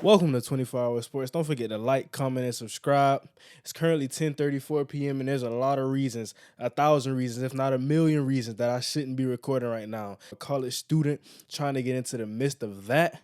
Welcome to 24-Hour Sports. Don't forget to like, comment, and subscribe. It's currently 10:34 p.m. and there's a lot of reasons, 1,000 reasons, if not 1,000,000 reasons that I shouldn't be recording right now. A college student trying to get into the midst of that,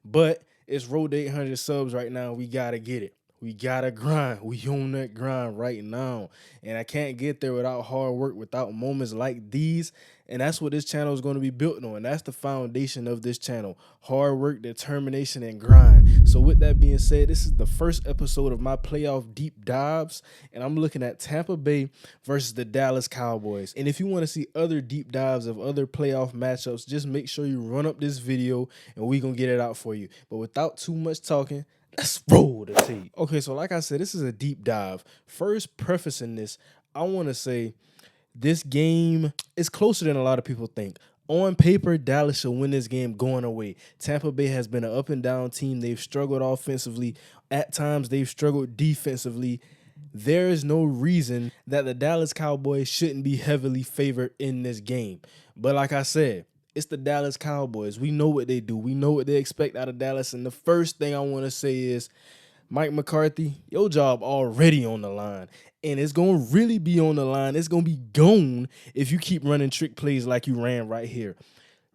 but it's road to 800 subs right now. We gotta get it. We gotta grind. We on that grind right now. And I can't get there without hard work, without moments like these. And that's what this channel is going to be built on. That's the foundation of this channel. Hard work, determination, and grind. So with that being said, this is the first episode of my playoff deep dives. And I'm looking at Tampa Bay versus the Dallas Cowboys. And if you want to see other deep dives of other playoff matchups, just make sure you run up this video and we're going to get it out for you. But without too much talking, let's roll the tape. Okay, so like I said, this is a deep dive. First, prefacing this, I want to say this game is closer than a lot of people think. On paper, Dallas should win this game going away. Tampa Bay has been an up and down team. They've struggled offensively. At times, they've struggled defensively. There is no reason that the Dallas Cowboys shouldn't be heavily favored in this game. But like I said, it's the Dallas Cowboys. We know what they do. We know what they expect out of Dallas. And the first thing I want to say is, Mike McCarthy, your job already on the line. And it's going to really be on the line. It's going to be gone if you keep running trick plays like you ran right here.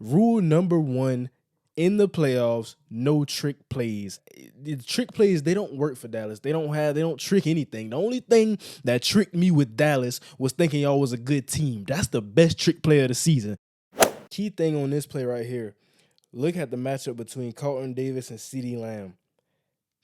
Rule number one in the playoffs, no trick plays. The trick plays, they don't work for Dallas. They don't trick anything. The only thing that tricked me with Dallas was thinking y'all was a good team. That's the best trick play of the season. Key thing on this play right here, look at the matchup between Carlton Davis and CeeDee Lamb.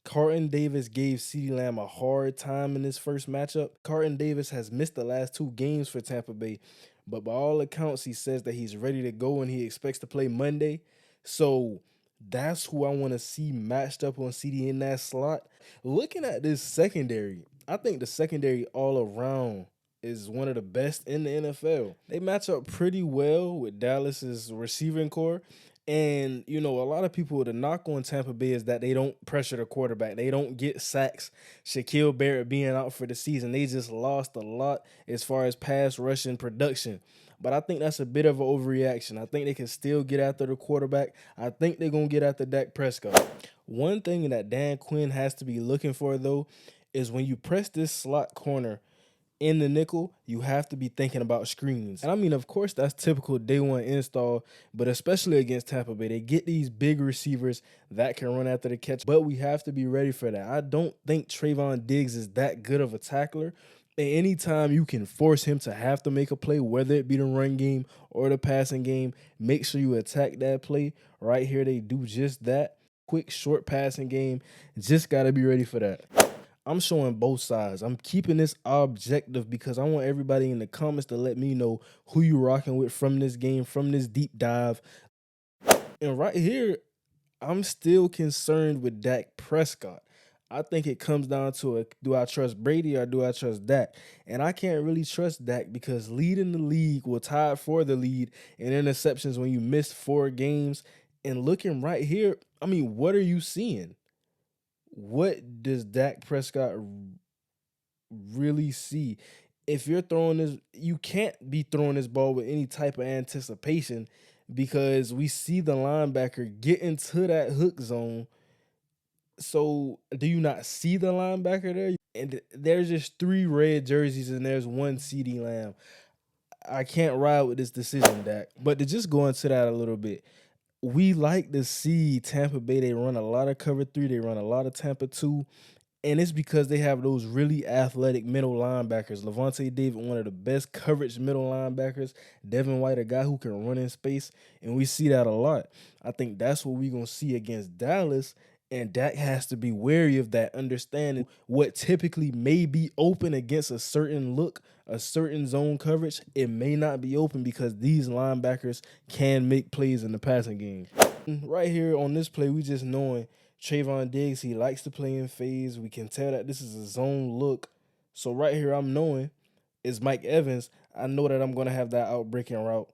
Carlton Davis gave CeeDee Lamb a hard time in this first matchup. Carlton Davis has missed the last 2 games for Tampa Bay, but by all accounts, he says that he's ready to go and he expects to play Monday. So that's who I want to see matched up on CeeDee in that slot. Looking at this secondary, I think the secondary all around is one of the best in the NFL. They match up pretty well with Dallas's receiving core. And, you know, a lot of people, the knock on Tampa Bay is that they don't pressure the quarterback. They don't get sacks. Shaquille Barrett being out for the season, they just lost a lot as far as pass rushing production. But I think that's a bit of an overreaction. I think they can still get after the quarterback. I think they're going to get after Dak Prescott. One thing that Dan Quinn has to be looking for, though, is when you press this slot corner in the nickel, you have to be thinking about screens. And I mean, of course, that's typical day one install, but especially against Tampa Bay, they get these big receivers that can run after the catch, but we have to be ready for that. I don't think Trayvon Diggs is that good of a tackler. And anytime you can force him to have to make a play, whether it be the run game or the passing game, make sure you attack that play. Right here, they do just that. Quick, short passing game. Just got to be ready for that. I'm showing both sides. I'm keeping this objective because I want everybody in the comments to let me know who you rocking with from this game, from this deep dive. And right here, I'm still concerned with Dak Prescott. I think it comes down to do I trust Brady or do I trust Dak? And I can't really trust Dak because leading the league will tie for the lead in interceptions when you miss 4 games. And looking right here, I mean, what are you seeing? What does Dak Prescott really see? If you're throwing this, you can't be throwing this ball with any type of anticipation because we see the linebacker get into that hook zone. So do you not see the linebacker there? And there's just 3 red jerseys and there's 1 CeeDee Lamb. I can't ride with this decision, Dak. But to just go into that a little bit, we like to see Tampa Bay. They run a lot of cover 3. They run a lot of Tampa 2. And it's because they have those really athletic middle linebackers. Levante David, one of the best coverage middle linebackers. Devon White, a guy who can run in space. And we see that a lot. I think that's what we're going to see against Dallas. And Dak has to be wary of that, understanding what typically may be open against a certain look, a certain zone coverage. It may not be open because these linebackers can make plays in the passing game. Right here on this play, we just knowing Trayvon Diggs, he likes to play in phase. We can tell that this is a zone look. So right here, I'm knowing it's Mike Evans. I know that I'm going to have that out-breaking route.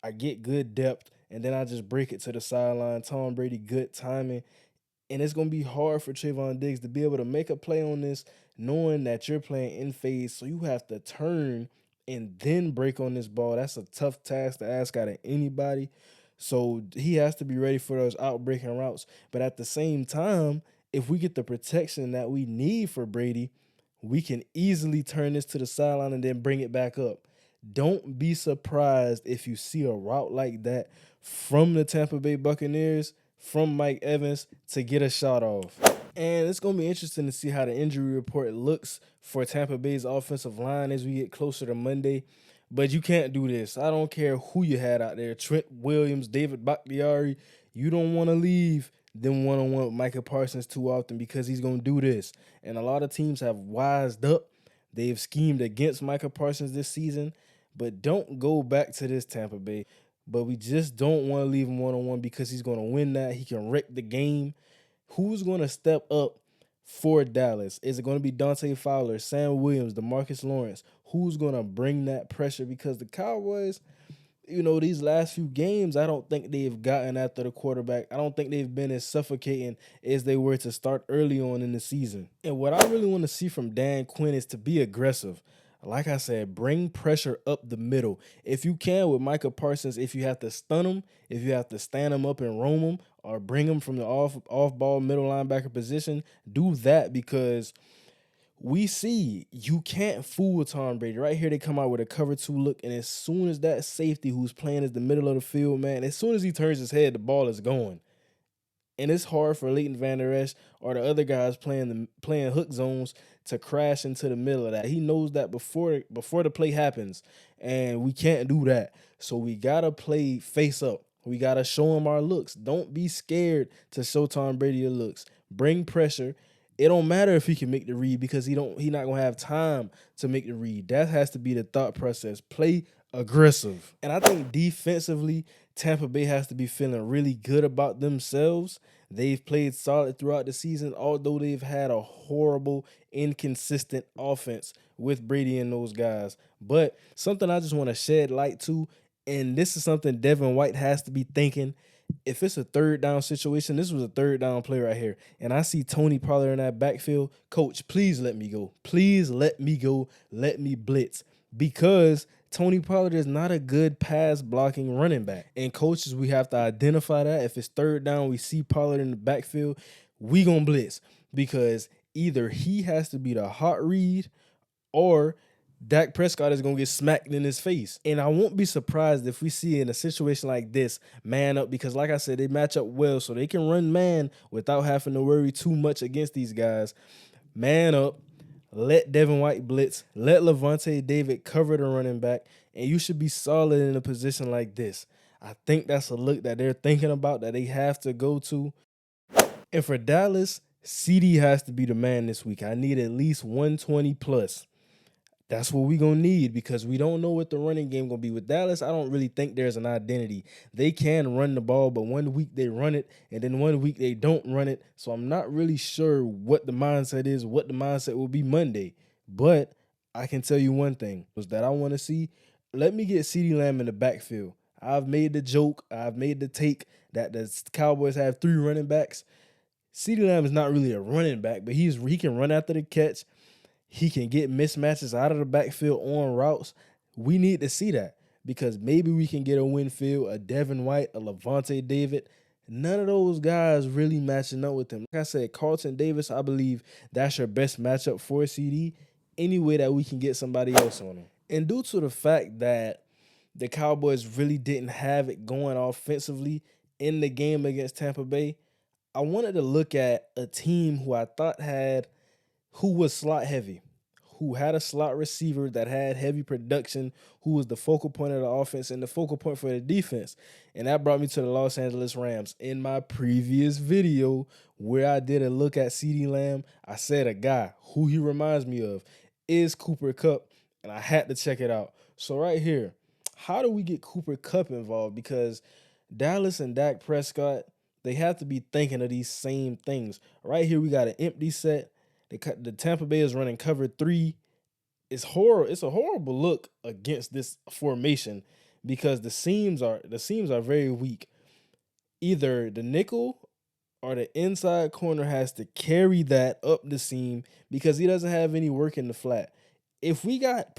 I get good depth, and then I just break it to the sideline. Tom Brady, good timing. And it's going to be hard for Trayvon Diggs to be able to make a play on this, knowing that you're playing in phase. So you have to turn and then break on this ball. That's a tough task to ask out of anybody. So he has to be ready for those out-breaking routes. But at the same time, if we get the protection that we need for Brady, we can easily turn this to the sideline and then bring it back up. Don't be surprised if you see a route like that from the Tampa Bay Buccaneers, from Mike Evans, to get a shot off. And it's going to be interesting to see how the injury report looks for Tampa Bay's offensive line as we get closer to Monday. But you can't do this. I don't care who you had out there, Trent Williams, David Bakhtiari. You don't want to leave them one-on-one with Micah Parsons too often because he's going to do this. And a lot of teams have wised up. They've schemed against Micah Parsons this season. But don't go back to this, Tampa Bay. But we just don't want to leave him one-on-one because he's going to win that. He can wreck the game. Who's going to step up for Dallas? Is it going to be Dante Fowler, Sam Williams, DeMarcus Lawrence? Who's going to bring that pressure? Because the Cowboys, these last few games, I don't think they've gotten after the quarterback. I don't think they've been as suffocating as they were to start early on in the season. And what I really want to see from Dan Quinn is to be aggressive. Like I said, bring pressure up the middle. If you can with Micah Parsons, if you have to stun him, if you have to stand him up and roam him, or bring him from the off-ball middle linebacker position, do that because we see you can't fool Tom Brady. Right here, they come out with a cover 2 look, and as soon as that safety who's playing is the middle of the field, man, as soon as he turns his head, the ball is going. And it's hard for Leighton Vander Esch or the other guys playing hook zones to crash into the middle of that. He knows that before the play happens, and we can't do that. So we got to play face up. We got to show him our looks. Don't be scared to show Tom Brady your looks. Bring pressure. It don't matter if he can make the read because he not going to have time to make the read. That has to be the thought process. Play aggressive. And I think defensively, Tampa Bay has to be feeling really good about themselves. They've played solid throughout the season, although they've had a horrible, inconsistent offense with Brady and those guys. But something I just want to shed light to, and this is something Devon White has to be thinking. If it's a third down situation, this was a third down play right here, and I see Tony Pollard in that backfield. Coach, please let me go. Please let me go. Let me blitz. Because Tony Pollard is not a good pass blocking running back. And coaches, we have to identify that. If it's third down, we see Pollard in the backfield, we gonna blitz. Because either he has to be the hot read or Dak Prescott is going to get smacked in his face. And I won't be surprised if we see in a situation like this, man up, because like I said, they match up well, so they can run man without having to worry too much against these guys. Man up, let Devon White blitz, let Levante David cover the running back, and you should be solid in a position like this. I think that's a look that they're thinking about, that they have to go to. And for Dallas, CD has to be the man this week. I need at least 120 plus. That's what we're going to need because we don't know what the running game going to be. With Dallas, I don't really think there's an identity. They can run the ball, but one week they run it, and then one week they don't run it. So I'm not really sure what the mindset is, what the mindset will be Monday. But I can tell you one thing was that I want to see. Let me get CeeDee Lamb in the backfield. I've made the joke, I've made the take that the Cowboys have 3 running backs. CeeDee Lamb is not really a running back, but he can run after the catch. He can get mismatches out of the backfield on routes. We need to see that because maybe we can get a Winfield, a Devon White, a Levante David. None of those guys really matching up with him. Like I said, Carlton Davis, I believe that's your best matchup for CD. Any way that we can get somebody else on him. And due to the fact that the Cowboys really didn't have it going offensively in the game against Tampa Bay, I wanted to look at a team who I thought who was slot heavy, who had a slot receiver that had heavy production, who was the focal point of the offense and the focal point for the defense. And that brought me to the Los Angeles Rams. In my previous video where I did a look at CeeDee Lamb, I said a guy who he reminds me of is Cooper Kupp, and I had to check it out. So right here, how do we get Cooper Kupp involved? Because Dallas and Dak Prescott, they have to be thinking of these same things. Right here, we got an empty set. The Tampa Bay is running cover 3. It's a horrible look against this formation because the seams are very weak. Either the nickel or the inside corner has to carry that up the seam because he doesn't have any work in the flat. If we got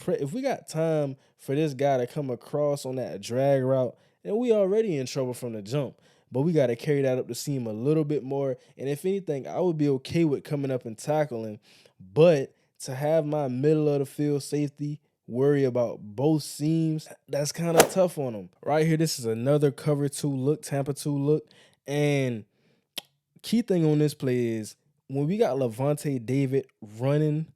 time for this guy to come across on that drag route, then we already in trouble from the jump. but we got to carry that up the seam a little bit more. And if anything, I would be okay with coming up and tackling, but to have my middle of the field safety worry about both seams, that's kind of tough on them. Right here, this is another cover two look, Tampa two look. And key thing on this play is when we got Levante David running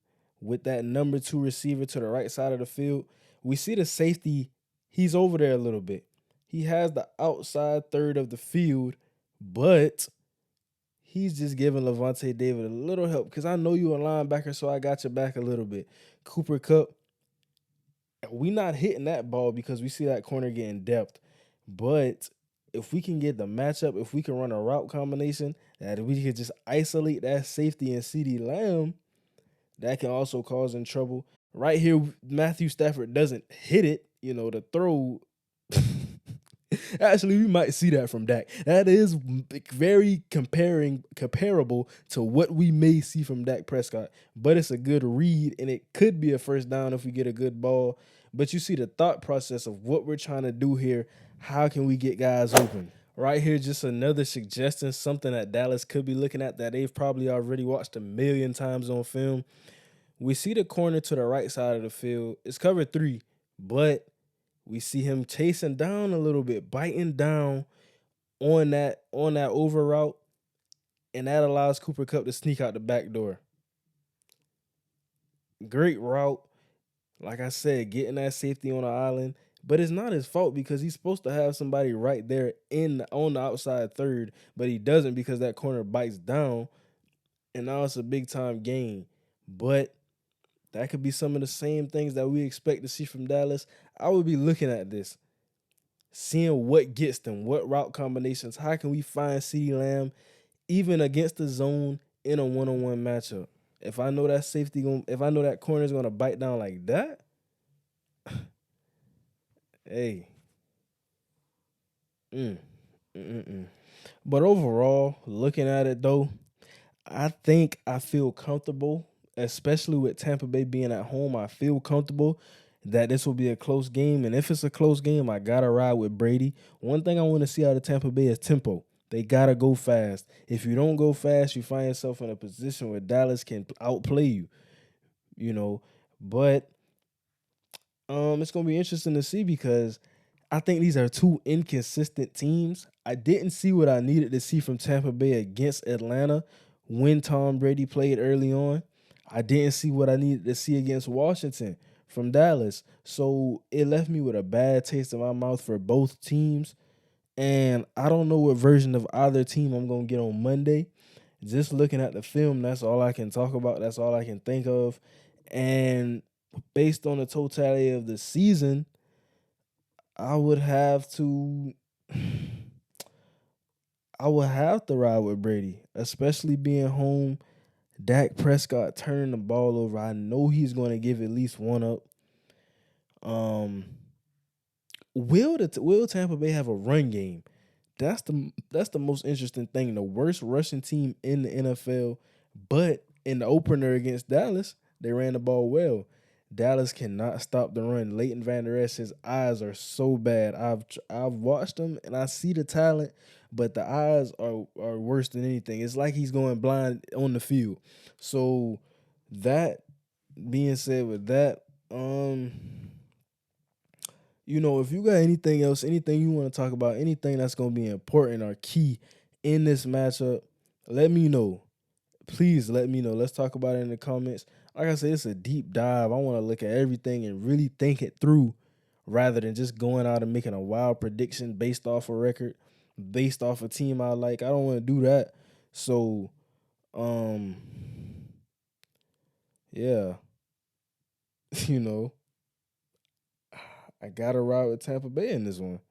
with that number two receiver to the right side of the field, we see the safety, he's over there a little bit. He has the outside third of the field, but he's just giving Levante David a little help because I know you a linebacker, so I got your back a little bit. Cooper Kupp, we not hitting that ball because we see that corner getting depth. But if we can get the matchup, if we can run a route combination, that we could just isolate that safety and CeeDee Lamb, that can also cause in trouble. Right here, Matthew Stafford doesn't hit it, the throw. Actually, we might see that from Dak. That is very comparable to what we may see from Dak Prescott. But it's a good read, and it could be a first down if we get a good ball. But you see the thought process of what we're trying to do here. How can we get guys open? Right here, just another suggestion, something that Dallas could be looking at that they've probably already watched a million times on film. We see the corner to the right side of the field. It's cover 3, but we see him chasing down a little bit, biting down on that over route, and that allows Cooper Kupp to sneak out the back door. Great route. Like I said, getting that safety on the island, but it's not his fault because he's supposed to have somebody right there on the outside third, but he doesn't because that corner bites down, and now it's a big time gain. But that could be some of the same things that we expect to see from Dallas. I would be looking at this, seeing what gets them, what route combinations, how can we find CeeDee Lamb even against the zone in a one-on-one matchup. If I know that if I know that corner's gonna bite down like that, hey, mm, mm, mm. But overall, looking at it though, I think I feel comfortable, especially with Tampa Bay being at home. I feel comfortable that this will be a close game. And if it's a close game, I got to ride with Brady. One thing I want to see out of Tampa Bay is tempo. They got to go fast. If you don't go fast, you find yourself in a position where Dallas can outplay you. But it's going to be interesting to see because I think these are two inconsistent teams. I didn't see what I needed to see from Tampa Bay against Atlanta when Tom Brady played early on. I didn't see what I needed to see against Washington from Dallas. So it left me with a bad taste in my mouth for both teams. And I don't know what version of either team I'm going to get on Monday. Just looking at the film, that's all I can talk about. That's all I can think of. And based on the totality of the season, I would have to ride with Brady, especially being home. Dak Prescott turning the ball over. I know he's going to give at least one up. Will Tampa Bay have a run game? That's the most interesting thing. The worst rushing team in the NFL, but in the opener against Dallas, they ran the ball well. Dallas cannot stop the run. Leighton Vander Esch's eyes are so bad. I've watched him and I see the talent, but the eyes are worse than anything. It's like he's going blind on the field. So that being said, with that, if you got anything else, anything you want to talk about, anything that's going to be important or key in this matchup, let me know. Please let me know. Let's talk about it in the comments. Like I said, it's a deep dive. I want to look at everything and really think it through rather than just going out and making a wild prediction based off a record, based off a team I like. I don't want to do that. So, yeah, you know, I got to ride with Tampa Bay in this one.